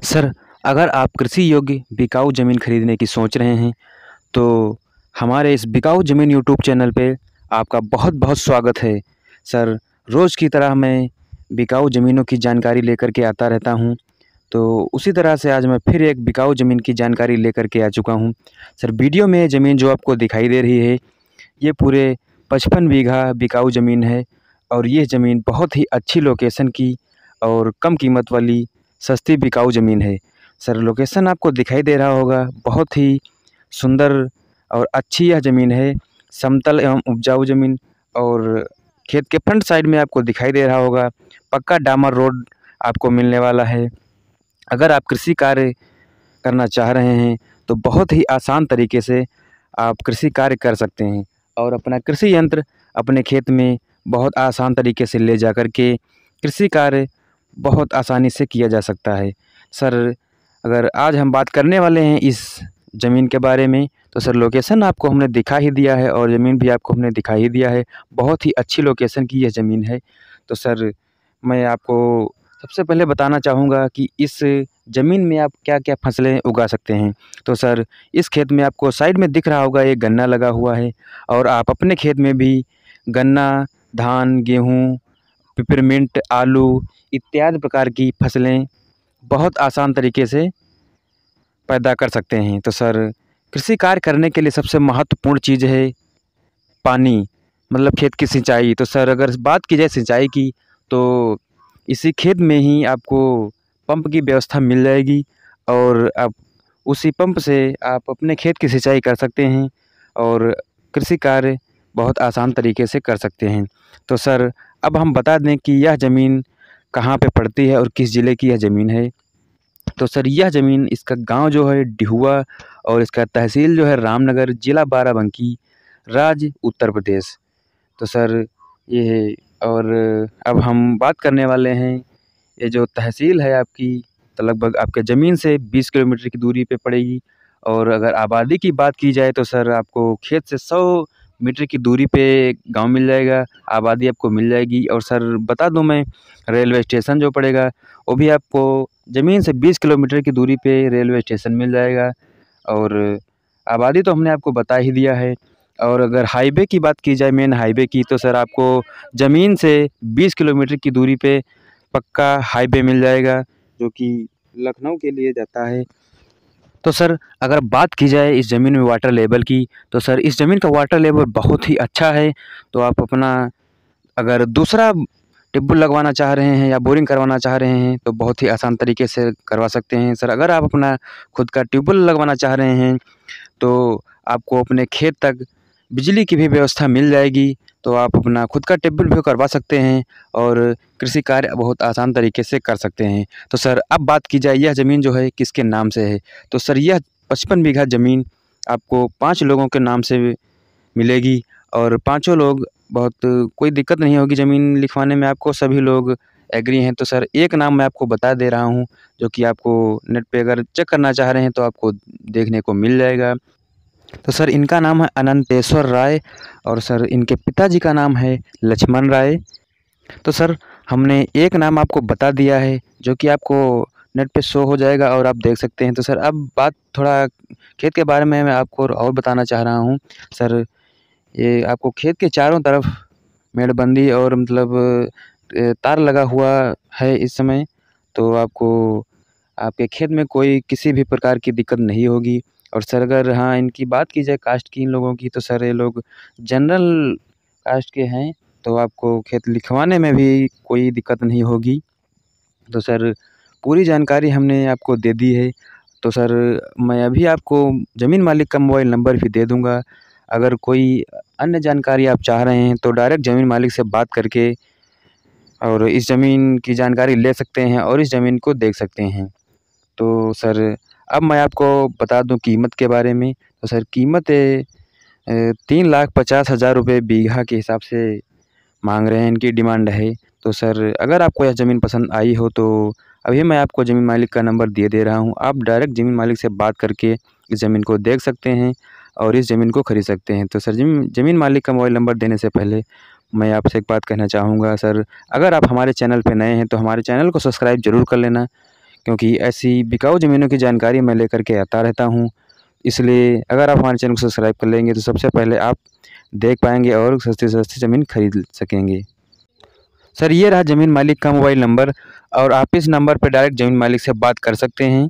Sir, अगर आप कृषि योग्य बिकाऊ ज़मीन खरीदने की सोच रहे हैं, तो हमारे इस बिकाऊ ज़मीन यूट्यूब चैनल पे आपका बहुत-बहुत स्वागत है। सर, रोज़ की तरह मैं बिकाऊ ज़मीनों की जानकारी लेकर के आता रहता हूँ, तो उसी तरह से आज मैं फिर एक बिकाऊ ज़मीन की जानकारी लेकर के आ चुका हूँ। सर, वीडियो में ज़मीन जो आपको दिखाई दे रही है, ये पूरे 55 बीघा बिकाऊ ज़मीन है और ये ज़मीन बहुत ही अच्छी लोकेशन की और कम कीमत वाली सस्ती बिकाऊ ज़मीन है। सर, लोकेशन आपको दिखाई दे रहा होगा, बहुत ही सुंदर और अच्छी यह ज़मीन है। समतल एवं उपजाऊ ज़मीन और खेत के फ्रंट साइड में आपको दिखाई दे रहा होगा, पक्का डामर रोड आपको मिलने वाला है। अगर आप कृषि कार्य करना चाह रहे हैं, तो बहुत ही आसान तरीके से आप कृषि कार्य कर सकते हैं और अपना कृषि यंत्र अपने खेत में बहुत आसान तरीके से ले जाकर के कृषि कार्य बहुत आसानी से किया जा सकता है। सर, अगर आज हम बात करने वाले हैं इस ज़मीन के बारे में, तो सर लोकेशन आपको हमने दिखा ही दिया है और ज़मीन भी आपको हमने दिखा ही दिया है। बहुत ही अच्छी लोकेशन की यह ज़मीन है। तो सर, मैं आपको सबसे पहले बताना चाहूँगा कि इस ज़मीन में आप क्या-क्या फसलें उगा सकते हैं। तो सर, इस खेत में आपको साइड में दिख रहा होगा एक गन्ना लगा हुआ है और आप अपने खेत में भी गन्ना, धान, गेहूँ, पिपरमिंट, आलू इत्यादि प्रकार की फसलें बहुत आसान तरीके से पैदा कर सकते हैं। तो सर, कृषि कार्य करने के लिए सबसे महत्वपूर्ण चीज़ है पानी, मतलब खेत की सिंचाई। तो सर, अगर बात की जाए सिंचाई की, तो इसी खेत में ही आपको पंप की व्यवस्था मिल जाएगी और आप उसी पंप से आप अपने खेत की सिंचाई कर सकते हैं और कृषि कार्य बहुत आसान तरीके से कर सकते हैं। तो सर, अब हम बता दें कि यह ज़मीन कहाँ पे पड़ती है और किस ज़िले की यह ज़मीन है। तो सर, यह ज़मीन, इसका गांव जो है डिहुआ और इसका तहसील जो है रामनगर, ज़िला बाराबंकी, राज्य उत्तर प्रदेश। तो सर, ये है। और अब हम बात करने वाले हैं, ये जो तहसील है आपकी, तो लगभग आपके ज़मीन से 20 किलोमीटर की दूरी पे पड़ेगी। और अगर आबादी की बात की जाए, तो सर आपको खेत से 100 मीटर की दूरी पे गांव मिल जाएगा, आबादी आपको मिल जाएगी। और सर बता दूं मैं, रेलवे स्टेशन जो पड़ेगा, वो भी आपको ज़मीन से 20 किलोमीटर की दूरी पे रेलवे स्टेशन मिल जाएगा। और आबादी तो हमने आपको बता ही दिया है। और अगर हाईवे की बात की जाए, मेन हाईवे की, तो सर आपको ज़मीन से 20 किलोमीटर की दूरी पे पक्का हाईवे मिल जाएगा, जो कि लखनऊ के लिए जाता है। तो सर, अगर बात की जाए इस ज़मीन में वाटर लेवल की, तो सर इस ज़मीन का वाटर लेवल बहुत ही अच्छा है। तो आप अपना अगर दूसरा ट्यूबवेल लगवाना चाह रहे हैं या बोरिंग करवाना चाह रहे हैं, तो बहुत ही आसान तरीके से करवा सकते हैं। सर, अगर आप अपना खुद का ट्यूबवेल लगवाना चाह रहे हैं, तो आपको अपने खेत तक बिजली की भी व्यवस्था मिल जाएगी, तो आप अपना खुद का ट्यूबवेल भी करवा सकते हैं और कृषि कार्य बहुत आसान तरीके से कर सकते हैं। तो सर, अब बात की जाए यह ज़मीन जो है किसके नाम से है, तो सर यह 55 बीघा ज़मीन आपको 5 लोगों के नाम से मिलेगी और पाँचों लोग, बहुत कोई दिक्कत नहीं होगी ज़मीन लिखवाने में आपको, सभी लोग एग्री हैं। तो सर, एक नाम मैं आपको बता दे रहा हूँ, जो कि आपको नेट पे अगर चेक करना चाह रहे हैं, तो आपको देखने को मिल जाएगा। तो सर, इनका नाम है अनंतेश्वर राय और सर इनके पिताजी का नाम है लक्ष्मण राय। तो सर, हमने एक नाम आपको बता दिया है, जो कि आपको नेट पे शो हो जाएगा और आप देख सकते हैं। तो सर, अब बात थोड़ा खेत के बारे में मैं आपको और बताना चाह रहा हूँ। सर, ये आपको खेत के चारों तरफ मेड़बंदी और मतलब तार लगा हुआ है इस समय, तो आपको आपके खेत में कोई किसी भी प्रकार की दिक्कत नहीं होगी। और सर, अगर हाँ इनकी बात की जाए कास्ट की इन लोगों की, तो सर ये लोग जनरल कास्ट के हैं, तो आपको खेत लिखवाने में भी कोई दिक्कत नहीं होगी। तो सर, पूरी जानकारी हमने आपको दे दी है। तो सर, मैं अभी आपको ज़मीन मालिक का मोबाइल नंबर भी दे दूँगा। अगर कोई अन्य जानकारी आप चाह रहे हैं, तो डायरेक्ट ज़मीन मालिक से बात करके और इस ज़मीन की जानकारी ले सकते हैं और इस ज़मीन को देख सकते हैं। तो सर, अब मैं आपको बता दूं कीमत के बारे में। तो सर, कीमत 3,50,000 रुपये बीघा के हिसाब से मांग रहे हैं, इनकी डिमांड है। तो सर, अगर आपको यह ज़मीन पसंद आई हो, तो अभी मैं आपको ज़मीन मालिक का नंबर दे रहा हूँ। आप डायरेक्ट ज़मीन मालिक से बात करके इस ज़मीन को देख सकते हैं और इस ज़मीन को खरीद सकते हैं। तो सर, ज़मीन मालिक का मोबाइल नंबर देने से पहले मैं आपसे एक बात कहना चाहूँगा। सर, अगर आप हमारे चैनल पे नए हैं, तो हमारे चैनल को सब्सक्राइब ज़रूर कर लेना, क्योंकि ऐसी बिकाऊ ज़मीनों की जानकारी मैं लेकर के आता रहता हूँ। इसलिए अगर आप हमारे चैनल को सब्सक्राइब कर लेंगे तो सबसे पहले आप देख पाएंगे और सस्ती से सस्ती ज़मीन खरीद सकेंगे। सर ये रहा ज़मीन मालिक का मोबाइल नंबर और आप इस नंबर पर डायरेक्ट ज़मीन मालिक से बात कर सकते हैं।